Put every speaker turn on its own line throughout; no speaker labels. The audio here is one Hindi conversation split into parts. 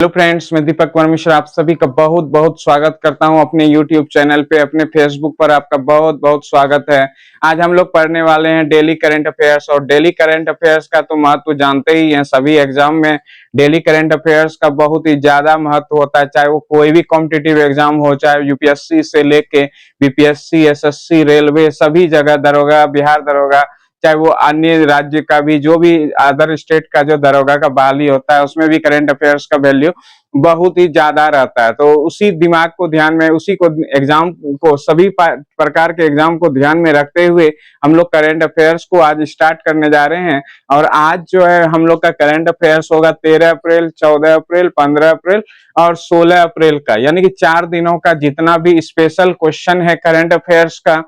हेलो फ्रेंड्स, मैं दीपक कुमार मिश्रा आप सभी का बहुत बहुत स्वागत करता हूं अपने यूट्यूब चैनल पे। अपने फेसबुक पर आपका बहुत बहुत स्वागत है। आज हम लोग पढ़ने वाले हैं डेली करंट अफेयर्स। और डेली करंट अफेयर्स का तो महत्व जानते ही हैं, सभी एग्जाम में डेली करंट अफेयर्स का बहुत ही ज्यादा महत्व होता है। चाहे वो कोई भी कॉम्पिटिटिव एग्जाम हो, चाहे यूपीएससी से लेके बीपीएससी, एसएससी, रेलवे, सभी जगह दरोगा, बिहार दरोगा, चाहे वो अन्य राज्य का भी, जो भी अदर स्टेट का जो दरोगा का बहाली होता है, उसमें भी करंट अफेयर्स का वैल्यू बहुत ही ज्यादा रहता है। तो उसी दिमाग को ध्यान में, उसी को एग्जाम को, सभी प्रकार के एग्जाम को ध्यान में रखते हुए हम लोग करंट अफेयर्स को आज स्टार्ट करने जा रहे हैं। और आज जो है हम लोग का करंट अफेयर्स होगा 13 अप्रैल, 14 अप्रैल, 15 अप्रैल और 16 अप्रैल का, यानी कि 4 दिनों का जितना भी स्पेशल क्वेश्चन है करंट अफेयर्स का,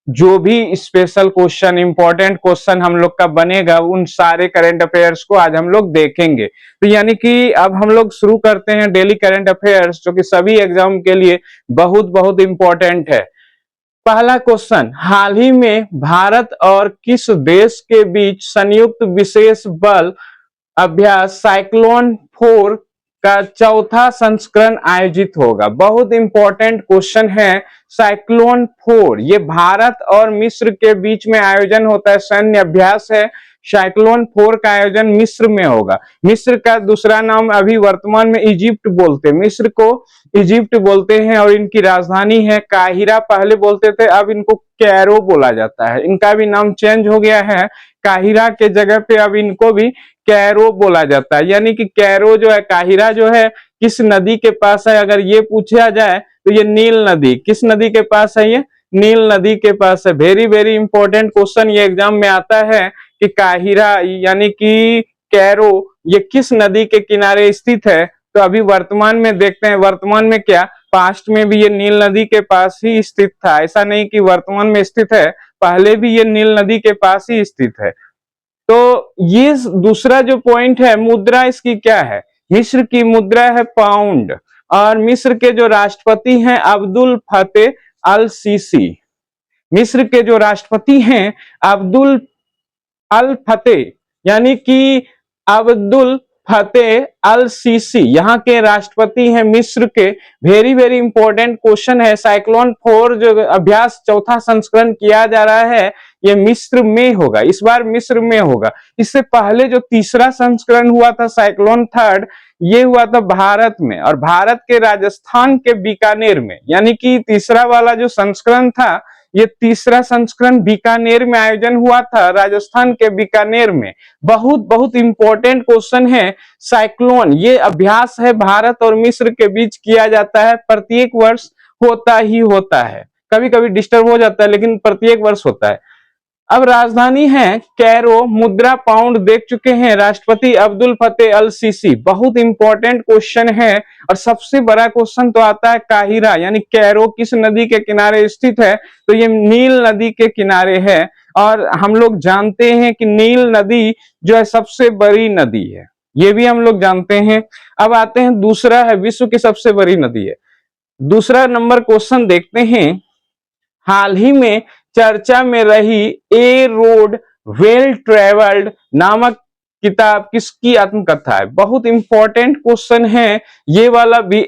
जो भी स्पेशल क्वेश्चन, इंपॉर्टेंट क्वेश्चन हम लोग का बनेगा, उन सारे करंट अफेयर्स को आज हम लोग देखेंगे। तो यानी कि अब हम लोग शुरू करते हैं डेली करंट अफेयर्स, जो कि सभी एग्जाम के लिए बहुत बहुत इंपॉर्टेंट है। पहला क्वेश्चन, हाल ही में भारत और किस देश के बीच संयुक्त विशेष बल अभ्यास साइक्लोन 4 का चौथा संस्करण आयोजित होगा? बहुत इंपॉर्टेंट क्वेश्चन है। साइक्लोन 4 ये भारत और मिस्र के बीच में आयोजन होता है, सैन्य अभ्यास है। साइक्लोन 4 का आयोजन मिस्र में होगा। मिस्र का दूसरा नाम अभी वर्तमान में इजिप्ट बोलते हैं, मिस्र को इजिप्ट बोलते हैं। और इनकी राजधानी है काहिरा, पहले बोलते थे, अब इनको कैरो बोला जाता है। इनका भी नाम चेंज हो गया है, काहिरा के जगह पे अब इनको भी कैरो बोला जाता है। यानी कि कैरो जो है, काहिरा जो है, किस नदी के पास है? अगर ये पूछा जाए तो ये नील नदी। किस नदी के पास है? ये नील नदी के पास है। वेरी वेरी इंपॉर्टेंट क्वेश्चन ये एग्जाम में आता है कि काहिरा यानी कि कैरो ये किस नदी के किनारे स्थित है। तो अभी वर्तमान में देखते हैं, वर्तमान में क्या, पास्ट में भी ये नील नदी के पास ही स्थित था। ऐसा नहीं कि वर्तमान में स्थित है, पहले भी ये नील नदी के पास ही स्थित है। तो ये दूसरा जो पॉइंट है, मुद्रा इसकी क्या है? मिस्र की मुद्रा है पाउंड। और मिस्र के जो राष्ट्रपति हैं अब्दुल फतेह अल सीसी। मिस्र के जो राष्ट्रपति हैं अब्दुल अल फतेह, यानी कि अब्दुल फतेह अल सीसी यहाँ के राष्ट्रपति हैं मिस्र के। वेरी वेरी इंपॉर्टेंट क्वेश्चन है। साइक्लोन 4 जो अभ्यास चौथा संस्करण किया जा रहा है, ये मिस्र में होगा, इस बार मिस्र में होगा। इससे पहले जो तीसरा संस्करण हुआ था साइक्लोन 3, ये हुआ था भारत में, और भारत के राजस्थान के बीकानेर में। यानी कि तीसरा वाला जो संस्करण था, ये तीसरा संस्करण बीकानेर में आयोजन हुआ था, राजस्थान के बीकानेर में। बहुत बहुत इंपॉर्टेंट क्वेश्चन है। साइक्लोन ये अभ्यास है, भारत और मिस्र के बीच किया जाता है, प्रत्येक वर्ष होता ही होता है। कभी कभी डिस्टर्ब हो जाता है, लेकिन प्रत्येक वर्ष होता है। अब राजधानी है कैरो, मुद्रा पाउंड देख चुके हैं, राष्ट्रपति अब्दुल फतेह अल सीसी। बहुत इंपॉर्टेंट क्वेश्चन है। और सबसे बड़ा क्वेश्चन तो आता है काहिरा, यानी कैरो किस नदी के किनारे स्थित है? तो ये नील नदी के किनारे है। और हम लोग जानते हैं कि नील नदी जो है सबसे बड़ी नदी है, ये भी हम लोग जानते हैं। अब आते हैं, दूसरा है विश्व की सबसे बड़ी नदी है। दूसरा नंबर क्वेश्चन देखते हैं। हाल ही में चर्चा में रही ए रोड वेल ट्रेवल्ड नामक किताब किसकी आत्मकथा है? बहुत इंपॉर्टेंट क्वेश्चन है ये वाला भी।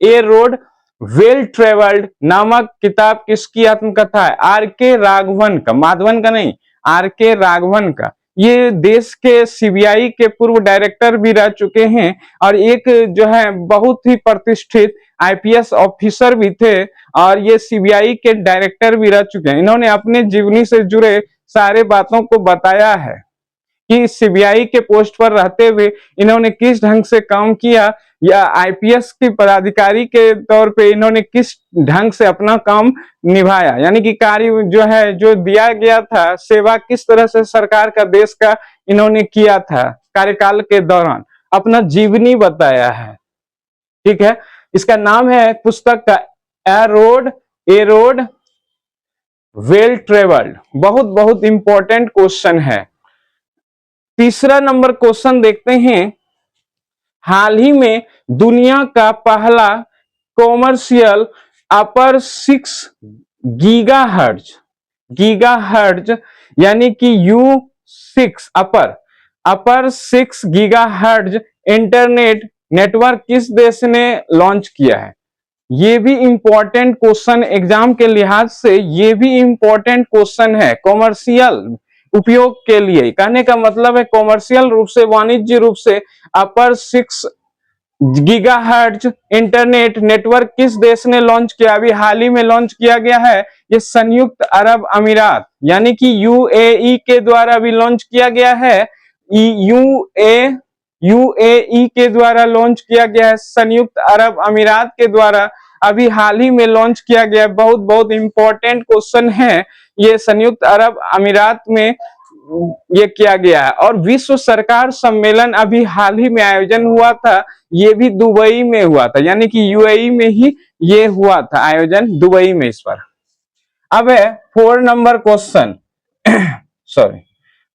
ए रोड वेल ट्रेवल्ड नामक किताब किसकी आत्मकथा है? आर के राघवन का, माधवन का नहीं, आर के राघवन का। ये देश के सीबीआई के पूर्व डायरेक्टर भी रह चुके हैं, और एक जो है बहुत ही प्रतिष्ठित आईपीएस ऑफिसर भी थे, और ये सीबीआई के डायरेक्टर भी रह चुके हैं। इन्होंने अपने जीवनी से जुड़े सारे बातों को बताया है कि सीबीआई के पोस्ट पर रहते हुए इन्होंने किस ढंग से काम किया, या आईपीएस के पदाधिकारी के तौर पे इन्होंने किस ढंग से अपना काम निभाया। यानी कि कार्य जो है, जो दिया गया था, सेवा किस तरह से सरकार का, देश का इन्होंने किया था कार्यकाल के दौरान, अपना जीवनी बताया है। ठीक है, इसका नाम है पुस्तक का ए रोड वेल ट्रेवल्ड। बहुत बहुत इंपॉर्टेंट क्वेश्चन है। तीसरा नंबर क्वेश्चन देखते हैं। हाल ही में दुनिया का पहला कॉमर्शियल अपर 6 गीगाहर्ट्ज यानी कि U6 अपर 6 गीगाहर्ट्ज इंटरनेट नेटवर्क किस देश ने लॉन्च किया है? ये भी इंपॉर्टेंट क्वेश्चन एग्जाम के लिहाज से, ये भी इंपॉर्टेंट क्वेश्चन है कॉमर्शियल उपयोग के लिए। कहने का मतलब है कॉमर्शियल रूप से, वाणिज्य रूप से अपर 6 गीगाहर्ट्ज इंटरनेट नेटवर्क किस देश ने लॉन्च किया? अभी हाल ही में लॉन्च किया गया है, ये संयुक्त अरब अमीरात यानी कि यूएई के द्वारा भी लॉन्च किया गया है। यूएई के द्वारा लॉन्च किया गया है, संयुक्त अरब अमीरात के द्वारा अभी हाल ही में लॉन्च किया गया है। बहुत बहुत इंपॉर्टेंट क्वेश्चन है ये, संयुक्त अरब अमीरात में ये किया गया है। और विश्व सरकार सम्मेलन अभी हाल ही में आयोजन हुआ था, ये भी दुबई में हुआ था, यानी कि यूएई में ही ये हुआ था आयोजन, दुबई में इस पर। अब है 4 number question sorry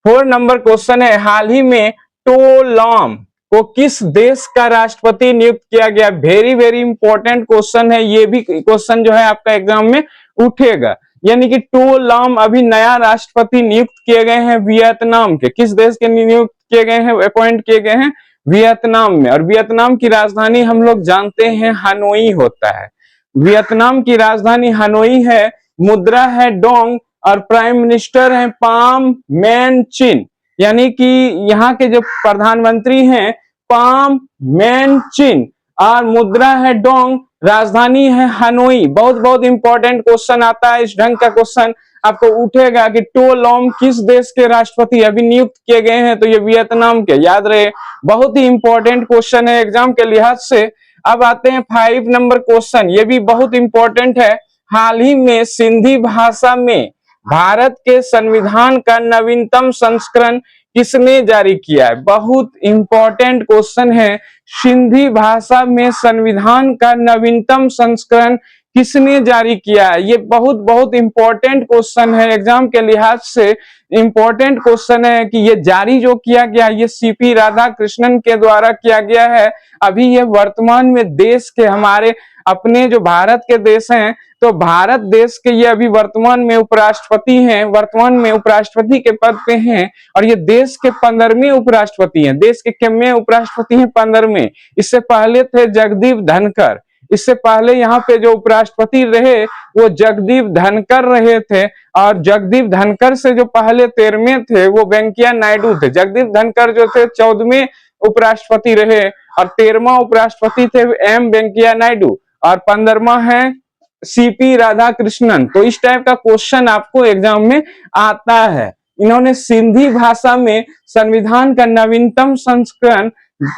4 number question है, हाल ही में टो लॉम को किस देश का राष्ट्रपति नियुक्त किया गया? वेरी वेरी इंपॉर्टेंट क्वेश्चन है, ये भी क्वेश्चन जो है आपका एग्जाम में उठेगा। यानी कि टो लॉम अभी नया राष्ट्रपति नियुक्त किए गए हैं वियतनाम के। किस देश के नियुक्त किए गए हैं, अपॉइंट किए गए हैं? वियतनाम में। और वियतनाम की राजधानी हम लोग जानते हैं हनोई होता है। वियतनाम की राजधानी हनोई है, मुद्रा है डोंग और प्राइम मिनिस्टर है पाम मैन चिन। यानी कि यहाँ के जो प्रधानमंत्री हैं पाम मैन चिन और मुद्रा है डोंग, राजधानी है हनोई। बहुत बहुत इंपॉर्टेंट क्वेश्चन आता है, इस ढंग का क्वेश्चन आपको उठेगा कि टो लॉम किस देश के राष्ट्रपति अभी नियुक्त किए गए हैं? तो ये वियतनाम के, याद रहे। बहुत ही इंपॉर्टेंट क्वेश्चन है एग्जाम के लिहाज से। अब आते हैं 5 नंबर क्वेश्चन, ये भी बहुत इंपॉर्टेंट है। हाल ही में सिंधी भाषा में भारत के संविधान का नवीनतम संस्करण किसने जारी किया है? बहुत इंपॉर्टेंट क्वेश्चन है, सिंधी भाषा में संविधान का नवीनतम संस्करण किसने जारी किया है? ये बहुत बहुत इंपॉर्टेंट क्वेश्चन है एग्जाम के लिहाज से। इंपॉर्टेंट क्वेश्चन है कि ये जारी जो किया गया ये सीपी राधाकृष्णन के द्वारा किया गया है। अभी ये वर्तमान में देश के, हमारे अपने जो भारत के देश हैं, तो भारत देश के ये अभी वर्तमान में उपराष्ट्रपति हैं, वर्तमान में उपराष्ट्रपति के पद पे हैं। और ये देश के 15वें उपराष्ट्रपति हैं। देश के कितने उपराष्ट्रपति हैं? 15वें। इससे पहले थे जगदीप धनखड़। इससे पहले यहाँ पे जो उपराष्ट्रपति रहे वो जगदीप धनखड़ रहे थे। और जगदीप धनखड़ से जो पहले 13वें थे वो वेंकैया नायडू थे। जगदीप धनखड़ जो थे 14वें उपराष्ट्रपति रहे और 13वां उपराष्ट्रपति थे एम वेंकैया नायडू और 15वां है सीपी राधाकृष्णन। तो इस टाइप का क्वेश्चन आपको एग्जाम में आता है। इन्होंने सिंधी भाषा में संविधान का नवीनतम संस्करण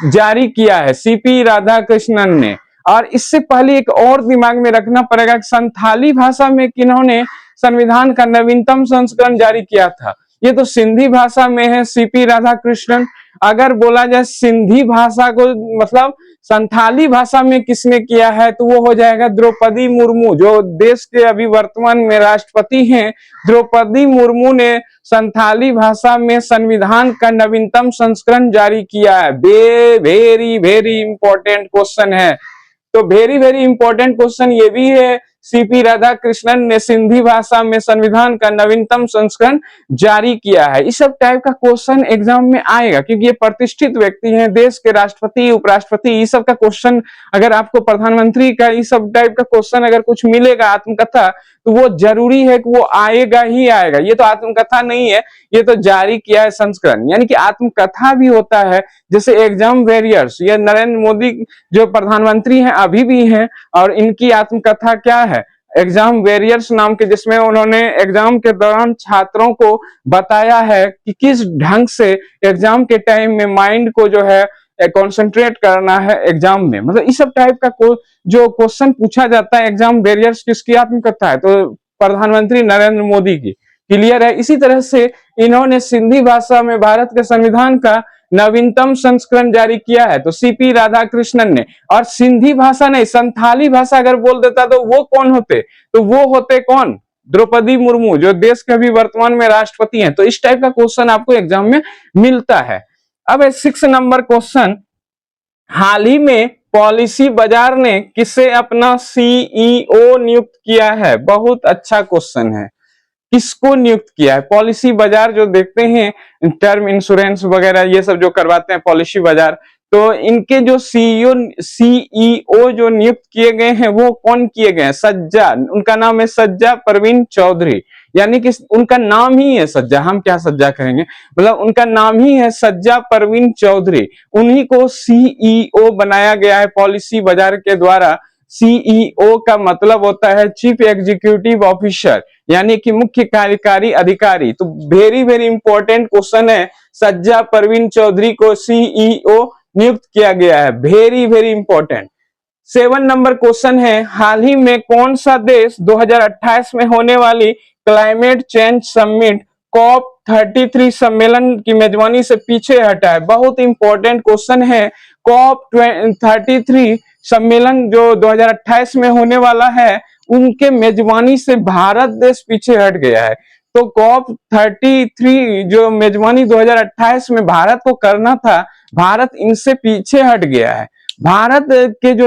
जारी किया है, सीपी राधाकृष्णन ने। और इससे पहले एक और दिमाग में रखना पड़ेगा कि संथाली भाषा में किन्होंने संविधान का नवीनतम संस्करण जारी किया था? ये तो सिंधी भाषा में है, सीपी राधाकृष्णन। अगर बोला जाए सिंधी भाषा को, मतलब संथाली भाषा में किसने किया है, तो वो हो जाएगा द्रौपदी मुर्मू, जो देश के अभी वर्तमान में राष्ट्रपति हैं। द्रौपदी मुर्मू ने संथाली भाषा में संविधान का नवीनतम संस्करण जारी किया है। वेरी वेरी इंपॉर्टेंट क्वेश्चन है। तो वेरी वेरी इंपॉर्टेंट क्वेश्चन ये भी है, सीपी राधाकृष्णन ने सिंधी भाषा में संविधान का नवीनतम संस्करण जारी किया है। इस सब टाइप का क्वेश्चन एग्जाम में आएगा क्योंकि ये प्रतिष्ठित व्यक्ति हैं, देश के राष्ट्रपति, उपराष्ट्रपति। इस सब का क्वेश्चन अगर आपको, प्रधानमंत्री का इस सब टाइप का क्वेश्चन अगर कुछ मिलेगा आत्मकथा, तो वो जरूरी है कि वो आएगा ही आएगा। ये तो आत्मकथा नहीं है, ये तो जारी किया है संस्करण। यानी कि आत्मकथा भी होता है, जैसे एग्जाम वॉरियर्स, ये नरेंद्र मोदी जो प्रधानमंत्री हैं अभी भी हैं, और इनकी आत्मकथा क्या है? एग्जाम वॉरियर्स नाम के, जिसमें उन्होंने एग्जाम के दौरान छात्रों को बताया है कि किस ढंग से एग्जाम के टाइम में माइंड को जो है कंसंट्रेट करना है एग्जाम में। मतलब इस सब टाइप का जो क्वेश्चन पूछा जाता है एग्जाम वॉरियर्स, किसकी आत्मकथा है? तो प्रधानमंत्री नरेंद्र मोदी की। क्लियर है। इसी तरह से इन्होंने सिंधी भाषा में भारत के संविधान का नवीनतम संस्करण जारी किया है, तो सीपी राधाकृष्णन ने। और सिंधी भाषा नहीं, संथाली भाषा अगर बोल देता तो वो कौन होते? तो वो होते कौन? द्रौपदी मुर्मू, जो देश के अभी वर्तमान में राष्ट्रपति हैं। तो इस टाइप का क्वेश्चन आपको एग्जाम में मिलता है। अब 6 नंबर क्वेश्चन, हाल ही में पॉलिसी बाजार ने किसे अपना सीईओ नियुक्त किया है? बहुत अच्छा क्वेश्चन है। किसको नियुक्त किया है? पॉलिसी बाजार जो देखते हैं, टर्म इंश्योरेंस वगैरह ये सब जो करवाते हैं पॉलिसी बाजार, तो इनके जो सीईओ जो नियुक्त किए गए हैं वो कौन किए गए हैं? सज्जा, उनका नाम है सज्जा परवीन चौधरी, यानी कि उनका नाम ही है सज्जा, हम क्या सज्जा कहेंगे, मतलब उनका नाम ही है सज्जा परवीन चौधरी। उन्हीं को सीईओ बनाया गया है पॉलिसी बाजार के द्वारा। सीईओ का मतलब होता है चीफ एग्जीक्यूटिव ऑफिसर, यानी कि मुख्य कार्यकारी अधिकारी। तो वेरी वेरी इंपॉर्टेंट क्वेश्चन है, सज्जा परवीन चौधरी को सीईओ नियुक्त किया गया है, very very important. 7 number question है, हाल ही में कौन सा देश 2028 में होने वाली क्लाइमेट चेंज समिट कॉप 33 सम्मेलन की मेजबानी से पीछे हटा है? बहुत इंपॉर्टेंट क्वेश्चन है। कॉप 33 सम्मेलन जो 2028 में होने वाला है, उनके मेजबानी से भारत देश पीछे हट गया है। तो कॉप 33 जो मेजबानी 2028 में भारत को करना था, भारत इनसे पीछे हट गया है। भारत के जो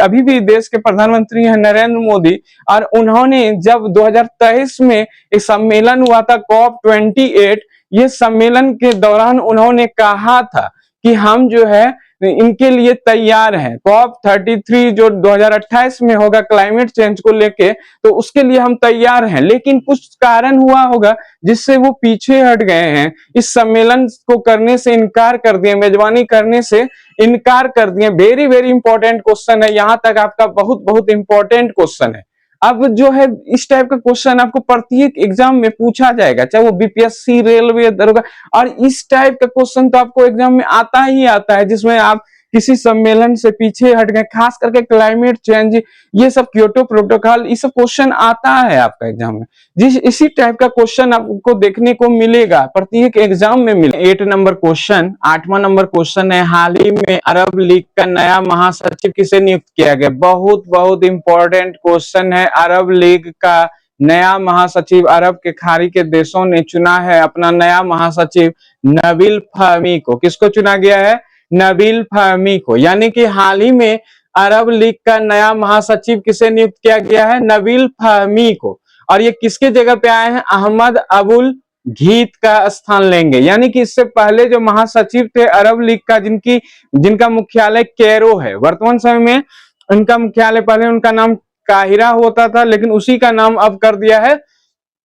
अभी भी देश के प्रधानमंत्री हैं नरेंद्र मोदी, और उन्होंने जब 2023 में एक सम्मेलन हुआ था कॉप 28, ये सम्मेलन के दौरान उन्होंने कहा था कि हम जो है इनके लिए तैयार हैं। कॉप 33 जो 2028 में होगा क्लाइमेट चेंज को लेके, तो उसके लिए हम तैयार हैं, लेकिन कुछ कारण हुआ होगा जिससे वो पीछे हट गए हैं, इस सम्मेलन को करने से इनकार कर दिए, मेजबानी करने से इनकार कर दिए। वेरी वेरी इंपॉर्टेंट क्वेश्चन है, यहां तक आपका बहुत बहुत इंपॉर्टेंट क्वेश्चन है। अब जो है इस टाइप का क्वेश्चन आपको प्रत्येक एग्जाम में पूछा जाएगा, चाहे वो बीपीएससी, रेलवे, दरोगा, और इस टाइप का क्वेश्चन तो आपको एग्जाम में आता ही आता है, जिसमें आप किसी सम्मेलन से पीछे हट गए, खास करके क्लाइमेट चेंज, ये सब क्योटो प्रोटोकॉल, ये सब क्वेश्चन आता है आपका एग्जाम में। इसी टाइप का क्वेश्चन आपको देखने को मिलेगा, प्रत्येक एग्जाम में मिले। 8 नंबर क्वेश्चन, 8वां नंबर क्वेश्चन है, हाल ही में अरब लीग का नया महासचिव किसे नियुक्त किया गया? बहुत बहुत इंपॉर्टेंट क्वेश्चन है। अरब लीग का नया महासचिव, अरब के खाड़ी के देशों ने चुना है अपना नया महासचिव नबील फहमी को। किसको चुना गया है? नबील फहमी को। यानी कि हाल ही में अरब लीग का नया महासचिव किसे नियुक्त किया गया है? नबील फहमी को। और ये किसके जगह पे आए हैं? अहमद अबुल घीत का स्थान लेंगे। यानी कि इससे पहले जो महासचिव थे अरब लीग का, जिनका मुख्यालय कैरो है, वर्तमान समय में उनका मुख्यालय, पहले उनका नाम काहिरा होता था, लेकिन उसी का नाम अब कर दिया है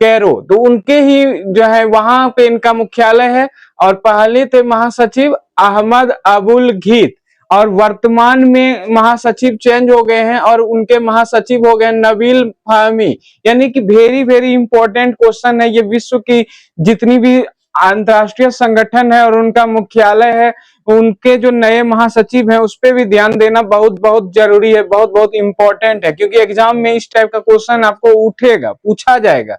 कैरो। तो उनके ही जो है वहां पे इनका मुख्यालय है, और पहले थे महासचिव अहमद अबुल घीत, और वर्तमान में महासचिव चेंज हो गए हैं और उनके महासचिव हो गए नबील फहमी। यानी कि वेरी वेरी इंपॉर्टेंट क्वेश्चन है ये। विश्व की जितनी भी अंतरराष्ट्रीय संगठन है और उनका मुख्यालय है, उनके जो नए महासचिव हैं उस पर भी ध्यान देना बहुत बहुत जरूरी है, बहुत बहुत इंपॉर्टेंट है, क्योंकि एग्जाम में इस टाइप का क्वेश्चन आपको उठेगा, पूछा जाएगा।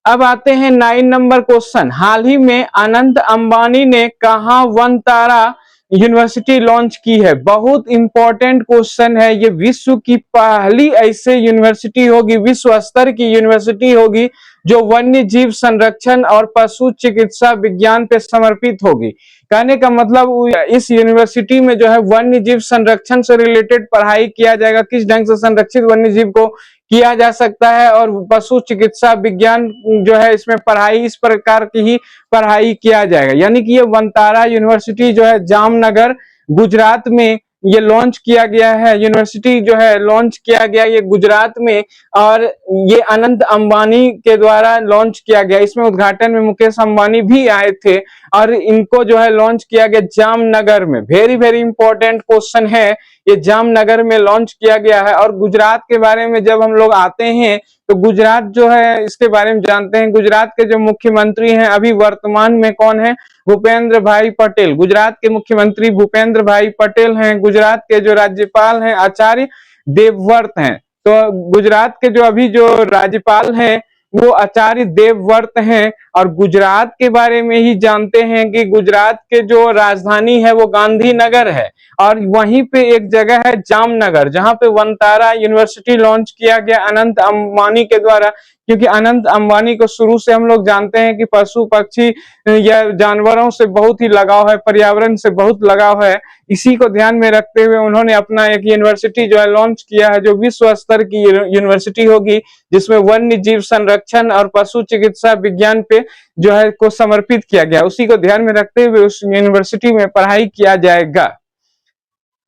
अब आते हैं 9 नंबर क्वेश्चन, हाल ही में अनंत अंबानी ने कहा वनतारा यूनिवर्सिटी लॉन्च की है? बहुत इंपॉर्टेंट क्वेश्चन है ये। विश्व की पहली ऐसे यूनिवर्सिटी होगी, विश्व स्तर की यूनिवर्सिटी होगी, जो वन्य जीव संरक्षण और पशु चिकित्सा विज्ञान पे समर्पित होगी। कहने का मतलब इस यूनिवर्सिटी में जो है वन्य जीव संरक्षण से रिलेटेड पढ़ाई किया जाएगा, किस ढंग से संरक्षित वन्य जीव को किया जा सकता है, और पशु चिकित्सा विज्ञान जो है इसमें पढ़ाई, इस प्रकार की ही पढ़ाई किया जाएगा। यानी कि ये वनतारा यूनिवर्सिटी जो है जामनगर गुजरात में ये लॉन्च किया गया है, यूनिवर्सिटी जो है लॉन्च किया गया ये गुजरात में, और ये अनंत अंबानी के द्वारा लॉन्च किया गया। इसमें उद्घाटन में मुकेश अंबानी भी आए थे, और इनको जो है लॉन्च किया गया जामनगर में। वेरी वेरी इंपॉर्टेंट क्वेश्चन है ये, जामनगर में लॉन्च किया गया है। और गुजरात के बारे में जब हम लोग आते हैं तो गुजरात जो है इसके बारे में जानते हैं। गुजरात के जो मुख्यमंत्री हैं अभी वर्तमान में कौन है? भूपेंद्र भाई पटेल। गुजरात के मुख्यमंत्री भूपेंद्र भाई पटेल हैं। गुजरात के जो राज्यपाल हैं आचार्य देवव्रत हैं। तो गुजरात के जो अभी जो राज्यपाल हैं वो आचार्य देवव्रत हैं। और गुजरात के बारे में ही जानते हैं कि गुजरात के जो राजधानी है वो गांधीनगर है, और वहीं पे एक जगह है जामनगर, जहां पे वनतारा यूनिवर्सिटी लॉन्च किया गया अनंत अंबानी के द्वारा। क्योंकि अनंत अंबानी को शुरू से हम लोग जानते हैं कि पशु पक्षी या जानवरों से बहुत ही लगाव है, पर्यावरण से बहुत लगाव है। इसी को ध्यान में रखते हुए उन्होंने अपना एक यूनिवर्सिटी जो है लॉन्च किया है, जो विश्व स्तर की यूनिवर्सिटी होगी, जिसमें वन्य जीव संरक्षण और पशु चिकित्सा विज्ञान पे जो है को समर्पित किया गया, उसी को ध्यान में रखते हुए उस यूनिवर्सिटी में पढ़ाई किया जाएगा।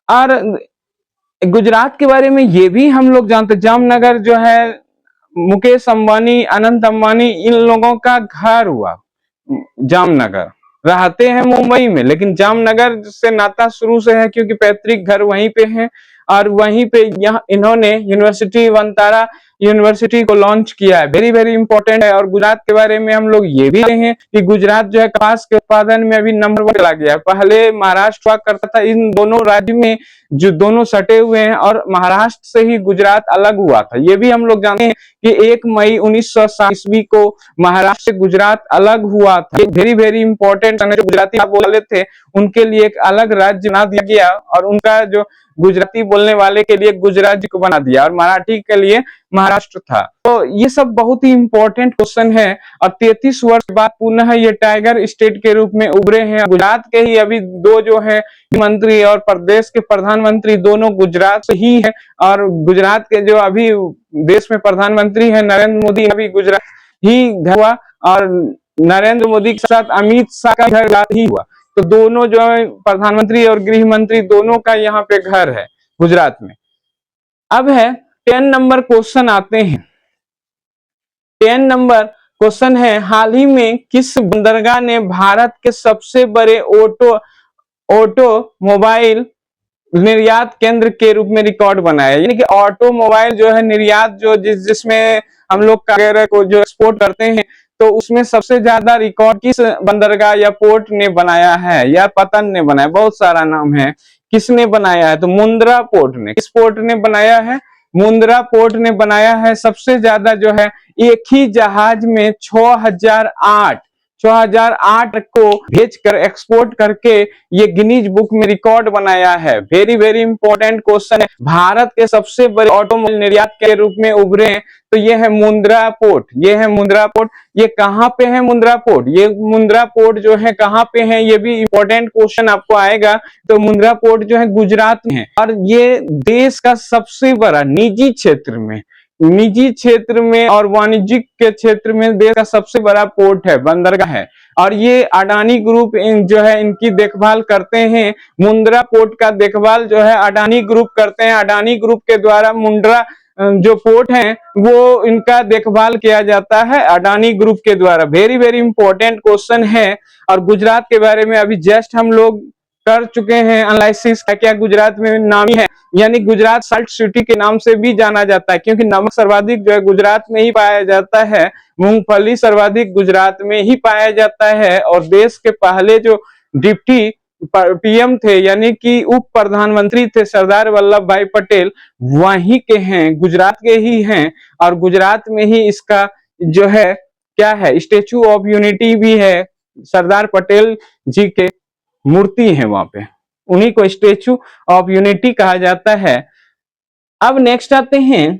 और गुजरात के बारे में ये भी हम लोग जानते, जामनगर जो है मुकेश अंबानी, अनंत अंबानी, इन लोगों का घर हुआ जामनगर। रहते हैं मुंबई में, लेकिन जामनगर से नाता शुरू से है क्योंकि पैतृक घर वहीं पे है। और वहीं पे यहाँ इन्होंने यूनिवर्सिटी वंतारा यूनिवर्सिटी को लॉन्च किया है, वेरी वेरी इंपॉर्टेंट है। और गुजरात के बारे में हम लोग ये भी हैं कि गुजरात जो है कपास के उत्पादन में अभी नंबर 1 चला गया है। पहले महाराष्ट्र हुआ करता था, इन दोनों राज्य में जो दोनों सटे हुए हैं, और महाराष्ट्र से ही गुजरात अलग हुआ था। ये भी हम लोग जानते हैं कि 1 मई 1960 ईस्वी को महाराष्ट्र से गुजरात अलग हुआ था। वेरी वेरी इंपॉर्टेंट, जो गुजराती बोले थे उनके लिए एक अलग राज्य बना दिया गया, और उनका जो गुजराती बोलने वाले के लिए गुजरात को बना दिया, और मराठी के लिए महाराष्ट्र था। तो ये सब बहुत ही इंपॉर्टेंट क्वेश्चन है। और 33 वर्ष के बाद पुनः ये टाइगर स्टेट के रूप में उभरे हैं। गुजरात के ही अभी 2 जो है मंत्री और प्रदेश के प्रधानमंत्री दोनों गुजरात से ही है। और गुजरात के जो अभी देश में प्रधानमंत्री है नरेंद्र मोदी, अभी गुजरात ही घर हुआ, और नरेंद्र मोदी के साथ अमित शाह का घर ही हुआ। तो दोनों जो है प्रधानमंत्री और गृह मंत्री दोनों का यहाँ पे घर है गुजरात में। अब है 10 नंबर क्वेश्चन आते हैं। 10 नंबर क्वेश्चन है, हाल ही में किस बंदरगाह ने भारत के सबसे बड़े ऑटोमोबाइल निर्यात केंद्र के रूप में रिकॉर्ड बनाया? यानी कि ऑटोमोबाइल जो है निर्यात जो जिसमें हम लोग वगैरह को जो एक्सपोर्ट करते हैं, तो उसमें सबसे ज्यादा रिकॉर्ड किस बंदरगाह या पोर्ट ने बनाया है, या पतन ने बनाया? बहुत सारा नाम है, किसने बनाया है? तो मुंद्रा पोर्ट ने। किस पोर्ट ने बनाया है? मुंद्रा पोर्ट ने बनाया है। सबसे ज्यादा जो है एक ही जहाज में 6008 को भेजकर एक्सपोर्ट करके ये गिनीज बुक में रिकॉर्ड बनाया है। वेरी वेरी इंपॉर्टेंट क्वेश्चन है। भारत के सबसे बड़े ऑटोमोबाइल निर्यात के रूप में उभरे हैं, तो ये है मुंद्रा पोर्ट। ये है मुंद्रा पोर्ट। ये कहाँ पे है मुंद्रा पोर्ट? ये मुंद्रा पोर्ट जो है कहाँ पे है, ये भी इंपॉर्टेंट क्वेश्चन आपको आएगा। तो मुंद्रा पोर्ट जो है गुजरात में है, और ये देश का सबसे बड़ा निजी क्षेत्र में और वाणिज्यिक के क्षेत्र में देश का सबसे बड़ा पोर्ट है, बंदरगाह है। और ये अडानी ग्रुप जो है इनकी देखभाल करते हैं। मुंद्रा पोर्ट का देखभाल जो है अडानी ग्रुप करते हैं। अडानी ग्रुप के द्वारा मुंद्रा जो पोर्ट है वो इनका देखभाल किया जाता है अडानी ग्रुप के द्वारा। वेरी वेरी इंपॉर्टेंट क्वेश्चन है। और गुजरात के बारे में अभी जस्ट हम लोग कर चुके हैं एनालिसिस, क्या गुजरात में नामी है, यानी गुजरात साल्ट सिटी के नाम से भी जाना जाता है, क्योंकि नमक सर्वाधिक जो है गुजरात में ही पाया जाता है। मूंगफली सर्वाधिक गुजरात में ही पाया जाता है। और देश के पहले जो डिप्टी पीएम थे, यानी कि उप प्रधानमंत्री थे, सरदार वल्लभ भाई पटेल, वहीं के हैं, गुजरात के ही हैं। और गुजरात में ही इसका जो है क्या है, स्टेचू ऑफ यूनिटी भी है। सरदार पटेल जी के मूर्ति है वहां पे, उन्हीं को स्टेचू ऑफ यूनिटी कहा जाता है। अब नेक्स्ट आते हैं,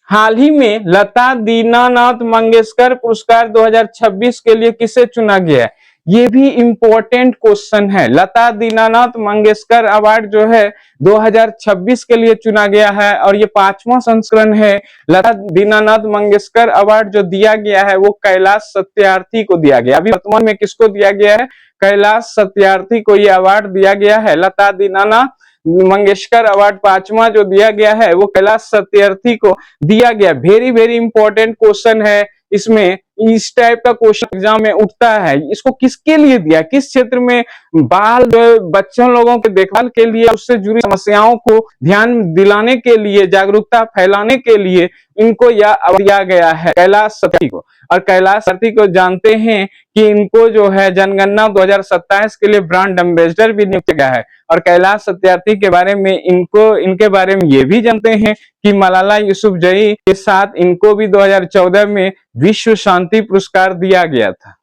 हाल ही में लता दीनानाथ मंगेशकर पुरस्कार 2026 के लिए किसे चुना गया है? ये भी इंपॉर्टेंट क्वेश्चन है। लता दीनानाथ मंगेशकर अवार्ड जो है 2026 के लिए चुना गया है, और ये 5वां संस्करण है। लता दीनानाथ मंगेशकर अवार्ड जो दिया गया है वो कैलाश सत्यार्थी को दिया गया। अभी वर्तमान में किसको दिया गया है? कैलाश सत्यार्थी को ये अवार्ड दिया गया है। लता दीनानाथ मंगेशकर अवार्ड 5वां जो दिया गया है वो कैलाश सत्यार्थी को दिया गया। वेरी वेरी इंपॉर्टेंट क्वेश्चन है। इसमें इस टाइप का क्वेश्चन एग्जाम में उठता है। इसको किसके लिए दिया, किस क्षेत्र में? बाल बच्चों लोगों के देखभाल के लिए, उससे जुड़ी समस्याओं को ध्यान दिलाने के लिए, जागरूकता फैलाने के लिए इनको यह दिया गया है कैलाश सत्यार्थी को। और कैलाश सत्यार्थी को जानते हैं कि इनको जो है जनगणना 2027 के लिए ब्रांड एम्बेसडर भी नियुक्त किया है। और कैलाश सत्यार्थी के बारे में इनके बारे में ये भी जानते हैं कि मलाला यूसुफजई के साथ इनको भी 2014 में विश्व शांति पुरस्कार दिया गया था,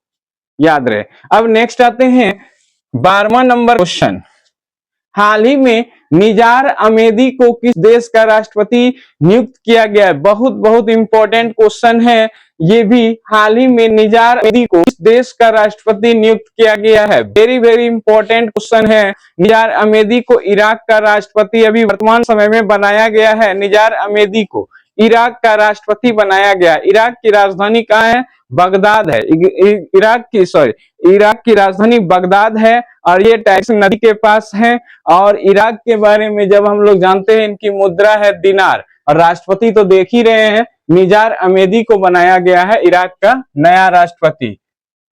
याद रहे। अब नेक्स्ट आते हैं 12वां नंबर क्वेश्चन, हाल ही में निजार अहमदी को किस देश का राष्ट्रपति नियुक्त किया गया है? बहुत बहुत इंपॉर्टेंट क्वेश्चन है ये भी। हाल ही में निजार अहमदी को किस देश का राष्ट्रपति नियुक्त किया गया है? वेरी वेरी इंपॉर्टेंट क्वेश्चन है। निजार अहमदी को इराक का राष्ट्रपति अभी वर्तमान समय में बनाया गया है। निजार अहमदी को इराक का राष्ट्रपति बनाया गया। इराक की राजधानी कहाँ है? बगदाद है। इराक की राजधानी बगदाद है और ये टाइग्रिस नदी के पास है। और इराक के बारे में जब हम लोग जानते हैं, इनकी मुद्रा है दिनार और राष्ट्रपति तो देख ही रहे हैं, निजार अमेदी को बनाया गया है इराक का नया राष्ट्रपति।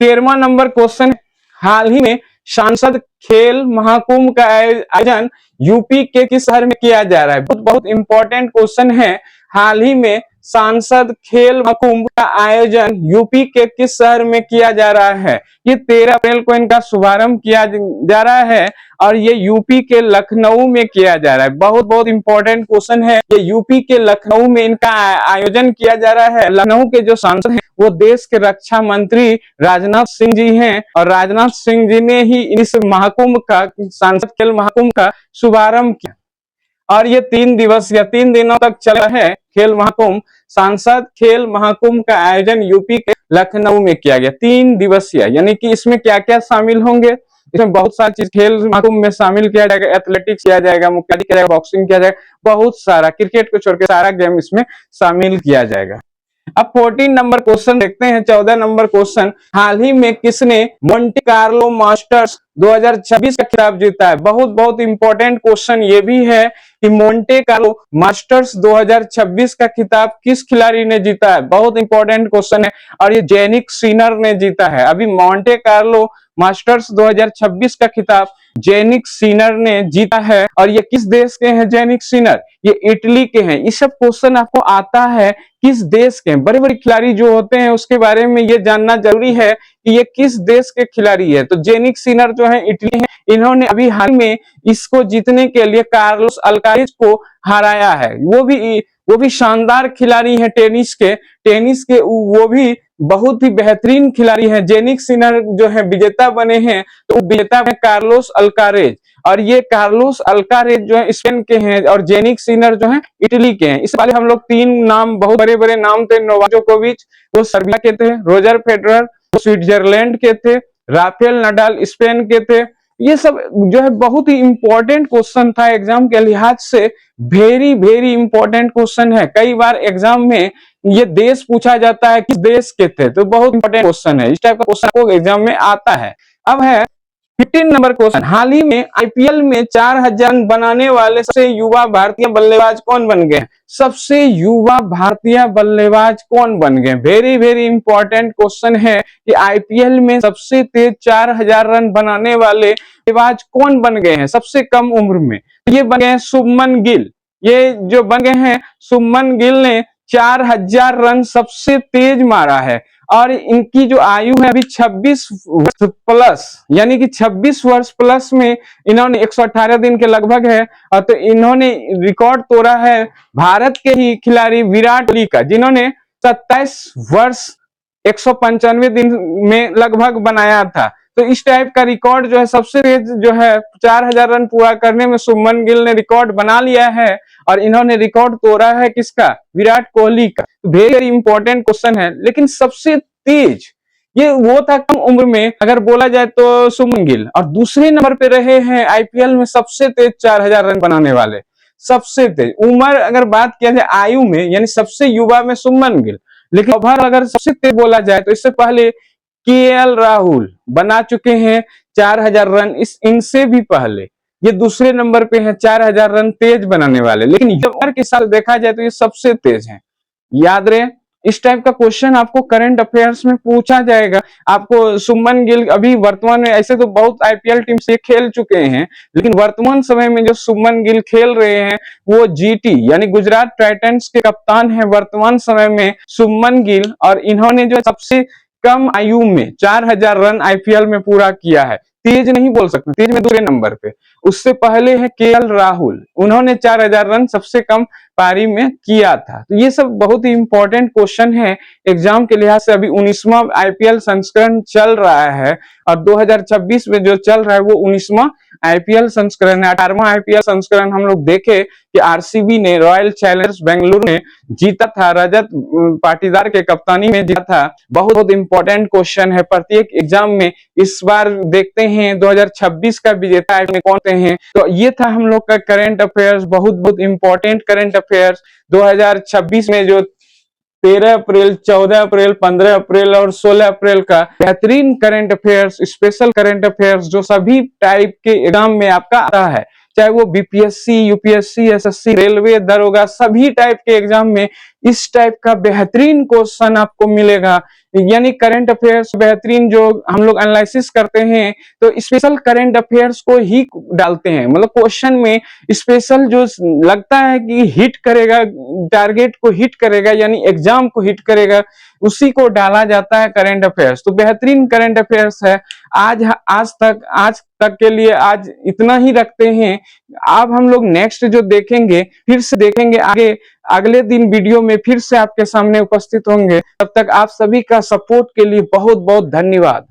13वां नंबर क्वेश्चन, हाल ही में सांसद खेल महाकुंभ का आयोजन यूपी के किस शहर में किया जा रहा है? बहुत बहुत इंपॉर्टेंट क्वेश्चन है। हाल ही में सांसद खेल महाकुंभ का आयोजन यूपी के किस शहर में किया जा रहा है? ये 13 अप्रैल को इनका शुभारंभ किया जा रहा है और ये यूपी के लखनऊ में किया जा रहा है। बहुत बहुत इंपॉर्टेंट क्वेश्चन है। ये यूपी के लखनऊ में इनका आयोजन किया जा रहा है। लखनऊ के जो सांसद हैं वो देश के रक्षा मंत्री राजनाथ सिंह जी हैं और राजनाथ सिंह जी ने ही इस महाकुंभ का, सांसद खेल महाकुंभ का शुभारंभ किया। और ये 3 दिनों तक चला है खेल महाकुंभ। सांसद खेल महाकुंभ का आयोजन यूपी के लखनऊ में किया गया। 3 दिवसीय, यानी कि इसमें क्या क्या शामिल होंगे? इसमें बहुत सारी चीज खेल महाकुंभ में शामिल किया जाएगा। एथलेटिक्स किया जाएगा, मुक्केबाजी किया जाएगा, बॉक्सिंग किया जाएगा, बहुत सारा, क्रिकेट को छोड़ के सारा गेम इसमें शामिल किया जाएगा। अब 14 नंबर क्वेश्चन देखते हैं। 14 नंबर क्वेश्चन, हाल ही में किसने मोंटे कार्लो मास्टर्स 2026 का खिताब जीता है? बहुत बहुत इंपॉर्टेंट क्वेश्चन ये भी है कि मोंटे कार्लो मास्टर्स 2026 का खिताब किस खिलाड़ी ने जीता है? बहुत इंपॉर्टेंट क्वेश्चन है और ये जैनिक सिनर ने जीता है। अभी मोंटे कार्लो मास्टर्स 2026 का खिताब जैनिक सिनर ने जीता है। और ये किस देश के हैं जैनिक सिनर? ये इटली के हैं। ये सब क्वेश्चन आपको आता है किस देश के? बड़े बड़े खिलाड़ी जो होते हैं उसके बारे में ये जानना जरूरी है कि ये किस देश के खिलाड़ी है। तो जैनिक सिनर जो है इटली है। इन्होंने अभी हाल में इसको जीतने के लिए कार्लोस अल्कारेज को हराया है। वो भी शानदार खिलाड़ी है टेनिस के वो भी बहुत ही बेहतरीन खिलाड़ी हैं। जैनिक सिनर जो है विजेता बने हैं, तो विजेता है कार्लोस अल्कारेज। और ये कार्लोस अल्कारेज जो है स्पेन के हैं और जैनिक सिनर जो है इटली के हैं। इस वाले हम लोग 3 नाम, बहुत बड़े बड़े नाम थे। नोवाक जोकोविच वो सर्बिया के थे, रोजर फेडरर वो स्विट्जरलैंड के थे, राफेल नडाल स्पेन के थे। ये सब जो है बहुत ही इंपॉर्टेंट क्वेश्चन था एग्जाम के लिहाज से। वेरी वेरी इंपॉर्टेंट क्वेश्चन है। कई बार एग्जाम में ये देश पूछा जाता है किस देश के थे, तो बहुत इंपॉर्टेंट क्वेश्चन है। इस टाइप का क्वेश्चन को एग्जाम में आता है। अब है 15 नंबर क्वेश्चन, हाल ही में आईपीएल में 4000 रन बनाने वाले सबसे युवा भारतीय बल्लेबाज कौन बन गए? सबसे युवा भारतीय बल्लेबाज कौन बन गए? वेरी वेरी इंपॉर्टेंट क्वेश्चन है कि आईपीएल में सबसे तेज 4000 रन बनाने वाले बल्लेबाज कौन बन गए हैं सबसे कम उम्र में? ये बन गए हैं शुभमन गिल। ये जो बन गए हैं शुभमन गिल ने 4000 रन सबसे तेज मारा है। और इनकी जो आयु है अभी 26 वर्ष प्लस, यानी कि 26 वर्ष प्लस में इन्होंने 118 दिन के लगभग है। और तो इन्होंने रिकॉर्ड तोड़ा है भारत के ही खिलाड़ी विराट कोहली का, जिन्होंने 27 वर्ष 195 दिन में लगभग बनाया था। तो इस टाइप का रिकॉर्ड जो है सबसे तेज जो है 4000 रन पूरा करने में शुभमन गिल ने रिकॉर्ड बना लिया है। और इन्होंने रिकॉर्ड तोड़ा है किसका? विराट कोहली का। वेरी इंपॉर्टेंट क्वेश्चन है। लेकिन सबसे तेज ये वो था कम उम्र में अगर बोला जाए तो शुभमन गिल। और दूसरे नंबर पे रहे हैं आईपीएल में सबसे तेज 4000 रन बनाने वाले। सबसे तेज उम्र अगर बात किया जाए आयु में, यानी सबसे युवा में शुभमन गिल। लेकिन ओवर अगर सबसे तेज बोला जाए तो इससे पहले केएल राहुल बना चुके हैं 4000 रन। इनसे भी पहले ये दूसरे नंबर पे है 4000 रन तेज बनाने वाले। लेकिन उम्र के साथ देखा जाए तो ये सबसे तेज है। याद रहे, इस टाइप का क्वेश्चन आपको करंट अफेयर्स में पूछा जाएगा। आपको शुभमन गिल अभी वर्तमान में, ऐसे तो बहुत आईपीएल टीम से खेल चुके हैं, लेकिन वर्तमान समय में जो शुभमन गिल खेल रहे हैं वो जीटी यानी गुजरात टाइटंस के कप्तान हैं वर्तमान समय में शुभमन गिल। और इन्होंने जो सबसे कम आयु में 4000 रन आईपीएल में पूरा किया है। तेज नहीं बोल सकते, तेज में दूसरे नंबर पे। उससे पहले है केएल राहुल, उन्होंने 4000 रन सबसे कम पारी में किया था। तो ये सब बहुत ही इंपॉर्टेंट क्वेश्चन है एग्जाम के लिहाज से। अभी 19वां आईपीएल संस्करण चल रहा है और 2026 में जो चल रहा है वो 19वां आईपीएल संस्करण है। 18वां आईपीएल संस्करण हम लोग देखे कि आरसीबी ने रॉयल चैलेंजर्स बेंगलुरु ने जीता था, रजत पाटीदार के कप्तानी में जीता था। बहुत बहुत इंपॉर्टेंट क्वेश्चन है प्रत्येक एग्जाम में। इस बार देखते हैं 2026 का विजेता कौन हैं। तो ये था हम लोग का करंट अफेयर्स, बहुत बहुत इंपॉर्टेंट करंट अफेयर्स 2026 में जो 13 अप्रैल, 14 अप्रैल, 15 अप्रैल और 16 अप्रैल का बेहतरीन current affairs, special current affairs जो सभी टाइप के एग्जाम में आपका आता है, चाहे वो बीपीएससी, यूपीएससी, एसएससी, रेलवे, दरोगा, सभी टाइप के एग्जाम में इस टाइप का बेहतरीन क्वेश्चन आपको मिलेगा। यानी करंट अफेयर्स बेहतरीन जो हम लोग एनालिसिस करते हैं तो स्पेशल करंट अफेयर्स को ही डालते हैं, मतलब क्वेश्चन में स्पेशल जो लगता है कि हिट करेगा, टारगेट को हिट करेगा, यानी एग्जाम को हिट करेगा, उसी को डाला जाता है करंट अफेयर्स। तो बेहतरीन करंट अफेयर्स है। आज तक के लिए आज इतना ही रखते हैं। अब हम लोग नेक्स्ट जो देखेंगे, फिर से देखेंगे आगे, अगले दिन वीडियो में फिर से आपके सामने उपस्थित होंगे। तब तक आप सभी का सपोर्ट के लिए बहुत बहुत धन्यवाद।